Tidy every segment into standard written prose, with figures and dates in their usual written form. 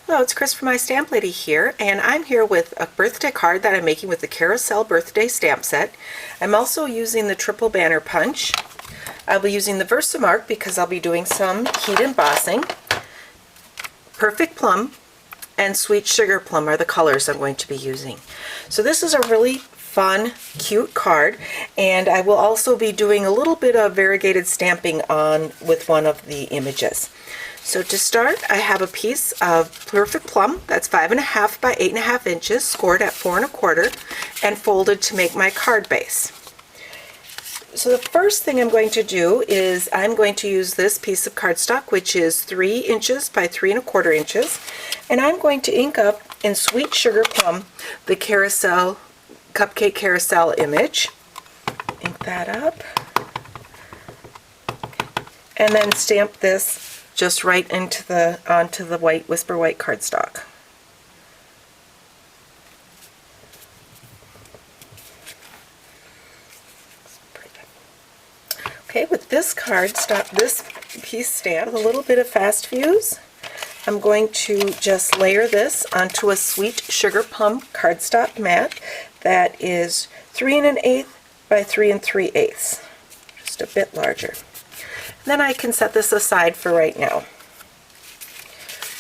Hello, it's Chris from My Stamp Lady here, and I'm here with a birthday card that I'm making with the Carousel Birthday Stamp Set. I'm also using the Triple Banner Punch. I'll be using the Versamark because I'll be doing some heat embossing. Perfect Plum and Sweet Sugarplum are the colors I'm going to be using. So this is a really fun, cute card, and I will also be doing a little bit of variegated stamping on with one of the images. So to start, I have a piece of Perfect Plum that's 5.5 by 8.5 inches, scored at 4 1/4, and folded to make my card base. So the first thing I'm going to do is I'm going to use this piece of cardstock, which is 3 inches by 3 1/4 inches, and I'm going to ink up in Sweet Sugarplum the carousel, cupcake carousel image. Ink that up, and then stamp this just right onto the white Whisper White cardstock. Okay, with this this piece stamped with a little bit of Fast Fuse, I'm going to just layer this onto a Sweet Sugarplum cardstock mat that is 3 1/8 by 3 3/8, just a bit larger. Then I can set this aside for right now.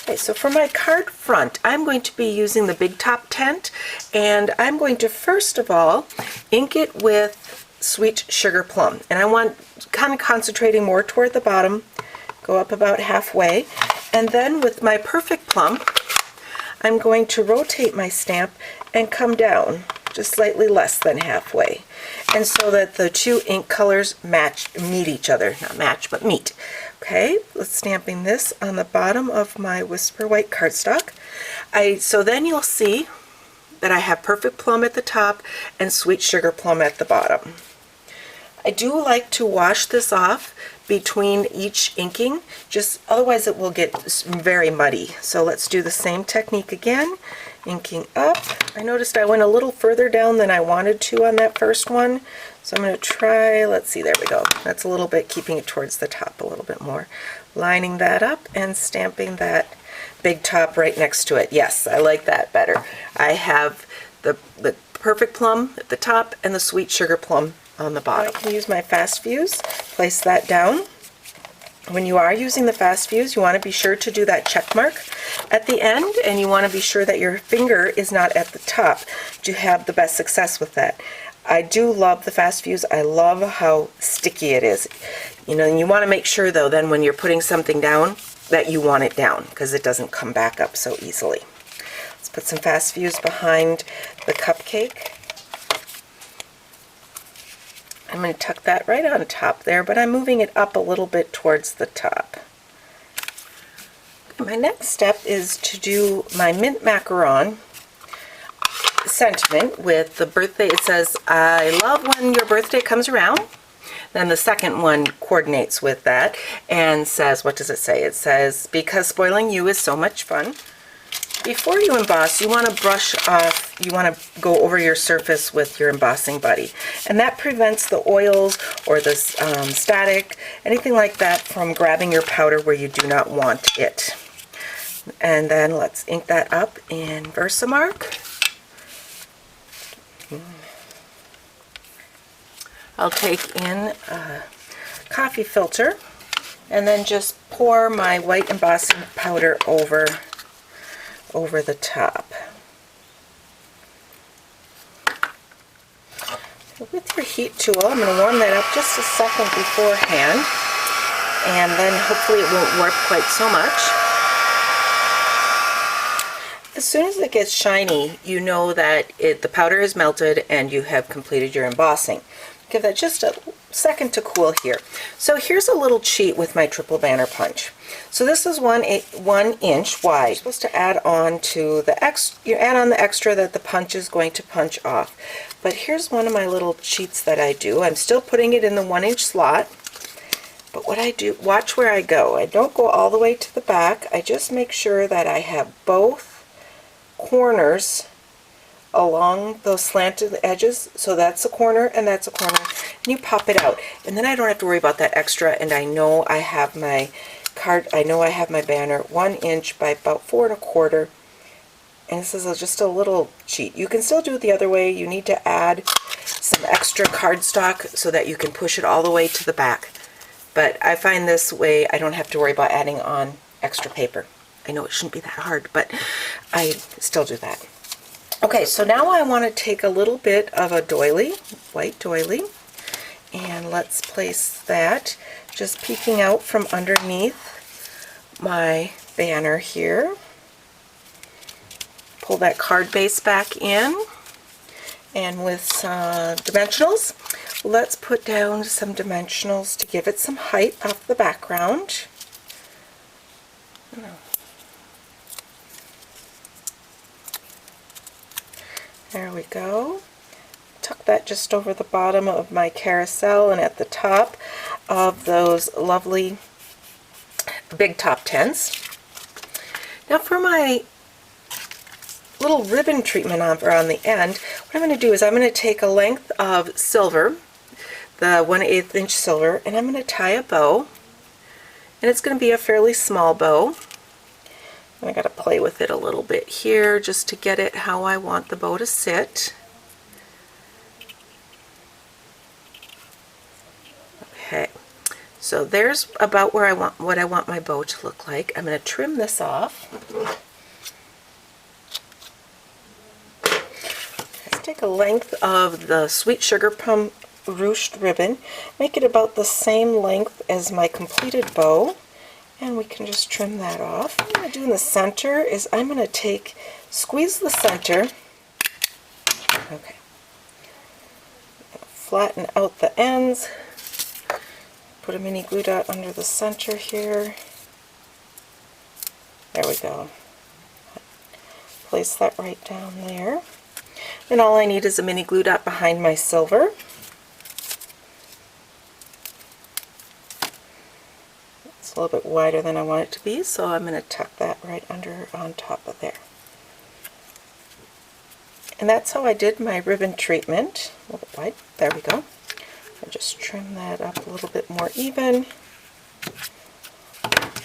Okay, so for my card front, I'm going to be using the Big Top Tent, and I'm going to first of all ink it with Sweet Sugarplum. And I want kind of concentrating more toward the bottom, go up about halfway, and then with my Perfect Plum, I'm going to rotate my stamp and come down just slightly less than halfway, and so that the two ink colors meet each other, not match, but meet. Okay, let's stamping this on the bottom of my Whisper White cardstock. So then you'll see that I have Perfect Plum at the top and Sweet Sugarplum at the bottom. I do like to wash this off between each inking, just otherwise it will get very muddy. So let's do the same technique again. Inking up. I noticed I went a little further down than I wanted to on that first one, so I'm going to try, let's see, there we go. That's a little bit, keeping it towards the top a little bit more. Lining that up and stamping that big top right next to it. Yes, I like that better. I have the Perfect Plum at the top and the Sweet Sugarplum on the bottom. I can use my Fast Fuse, place that down. When you are using the Fast Fuse, you want to be sure to do that check mark at the end, and you want to be sure that your finger is not at the top to have the best success with that. I do love the Fast Fuse. I love how sticky it is. You know, and you want to make sure though then when you're putting something down that you want it down, because it doesn't come back up so easily. Let's put some Fast Fuse behind the cupcake. I'm going to tuck that right on top there, but I'm moving it up a little bit towards the top. My next step is to do my Mint Macaron sentiment with the birthday. It says, I love when your birthday comes around. Then the second one coordinates with that and says, what does it say? It says, because spoiling you is so much fun. Before you emboss, you want to brush off, you want to go over your surface with your embossing buddy. And that prevents the oils or the static, anything like that, from grabbing your powder where you do not want it. And then let's ink that up in Versamark. I'll take in a coffee filter and then just pour my white embossing powder over the top. With your heat tool, I'm going to warm that up just a second beforehand, and then hopefully it won't warp quite so much. As soon as it gets shiny, you know that the powder is melted and you have completed your embossing. Give that just a second to cool here. So here's a little cheat with my Triple Banner Punch. So this is 1 inch wide. You're supposed to add on to the extra that the punch is going to punch off. But here's one of my little cheats that I do. I'm still putting it in the 1 inch slot. But what I do, watch where I go. I don't go all the way to the back. I just make sure that I have both corners along those slanted edges. So that's a corner and that's a corner. And you pop it out. And then I don't have to worry about that extra, and I know I have my card, I know I have my banner 1 inch by about 4 1/4, and this is just a little cheat. You can still do it the other way. You need to add some extra cardstock so that you can push it all the way to the back. But I find this way I don't have to worry about adding on extra paper. I know it shouldn't be that hard, but I still do that. Okay, so now I want to take a little bit of a doily, white doily, and let's place that just peeking out from underneath my banner here. Pull that card base back in, and with some dimensionals, let's put down some dimensionals to give it some height off the background. There we go. Tuck that just over the bottom of my carousel and at the top of those lovely big top 10s. Now for my little ribbon treatment on the end, what I'm going to do is I'm going to take a length of silver, the 1/8 inch silver, and I'm going to tie a bow. And it's going to be a fairly small bow. I got to play with it a little bit here just to get it how I want the bow to sit. Okay, so there's about where what I want my bow to look like. I'm going to trim this off. Let's take a length of the Sweet Sugarplum ruched ribbon, make it about the same length as my completed bow. And we can just trim that off. What I'm going to do in the center is I'm going to squeeze the center. Okay. Flatten out the ends. Put a mini glue dot under the center here. There we go. Place that right down there. And all I need is a mini glue dot behind my silver. A little bit wider than I want it to be, so I'm going to tuck that right under on top of there. And that's how I did my ribbon treatment. A little bit wide. There we go. I'll just trim that up a little bit more even.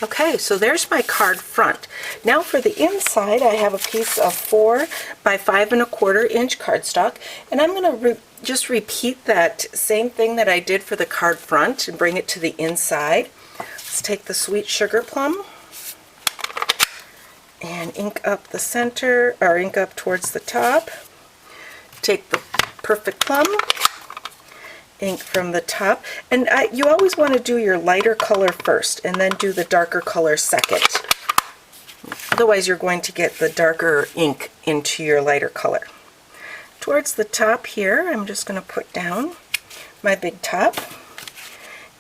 Okay, so there's my card front. Now for the inside, I have a piece of 4 by 5 1/4 inch cardstock, and I'm going to just repeat that same thing that I did for the card front and bring it to the inside. Let's take the Sweet Sugarplum and ink up the center, or ink up towards the top. Take the Perfect Plum, ink from the top, and you always want to do your lighter color first and then do the darker color second. Otherwise you're going to get the darker ink into your lighter color. Towards the top here, I'm just going to put down my big top.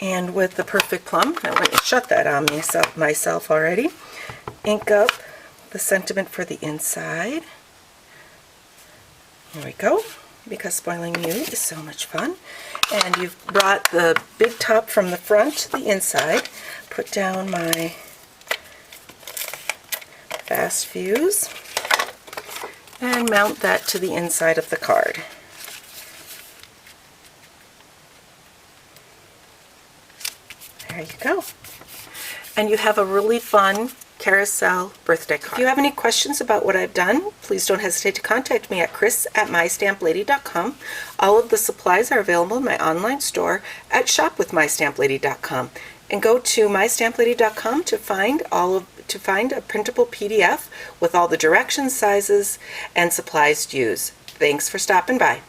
And with the Perfect Plum, I went and shut that on myself already, ink up the sentiment for the inside. There we go, because spoiling you is so much fun. And you've brought the big top from the front to the inside. Put down my fast fuse and mount that to the inside of the card. There you go. And you have a really fun carousel birthday card. If you have any questions about what I've done, please don't hesitate to contact me at chris@mystamplady.com. All of the supplies are available in my online store at shopwithmystamplady.com. And go to mystamplady.com to find a printable PDF with all the directions, sizes, and supplies to use. Thanks for stopping by.